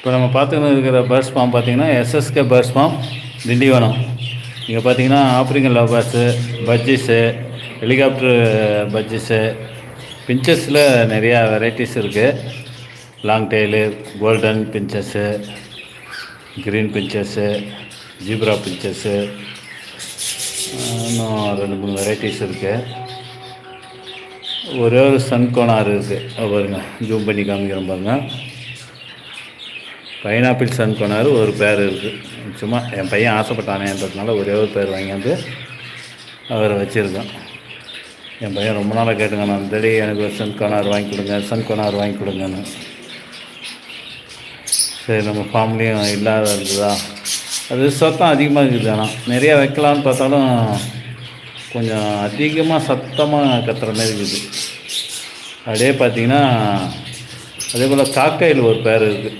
இப்போ நம்ம பார்த்துக்கின்னு இருக்கிற பேர்ட்ஸ் ஃபார்ம் பார்த்திங்கன்னா எஸ்எஸ்கே பேர்ட்ஸ் ஃபார்ம் திண்டிவனம். இங்கே பார்த்திங்கன்னா ஆப்ரிக்கன் லவ் பேர்ட்ஸு, பஜ்ஜிஸு, ஹெலிகாப்டரு பஜ்ஜிஸு, பிஞ்சஸில் நிறையா வெரைட்டிஸ் இருக்குது. Long tail, golden finches, green finches, zebra finches, இன்னும் 2-3 வெரைட்டிஸ் இருக்குது. ஒரே ஒரு சன்கோனார் இருக்குது பாருங்க, ஜூம் பண்ணி காமிக்கிறோம் பாருங்கள். பைனாப்பிள் சன்கோனார் ஒரு பேர் இருக்குது. சும்மா என் பையன் ஆசைப்பட்டானேன்றதுனால ஒரே ஒரு பேர் வாங்கியாந்து அவரை வச்சுருக்கேன். என் பையன் ரொம்ப நாளாக கேட்டுங்க, நான் தேடி எனக்கு ஒரு சன்கோனார் வாங்கி கொடுங்க, சன்கோனார் வாங்கி கொடுங்கன்னு. சரி, நம்ம ஃபார்ம்லேயும் இல்லாத இருந்ததா. அது சத்தம் அதிகமாக இருக்குது. ஆனால் நிறையா வைக்கலான்னு பார்த்தாலும் கொஞ்சம் அதிகமாக சத்தமாக கத்துற மாதிரி இருக்குது. அப்படியே பார்த்திங்கன்னா அதே போல் காக்கையில் ஒரு பேர் இருக்குது.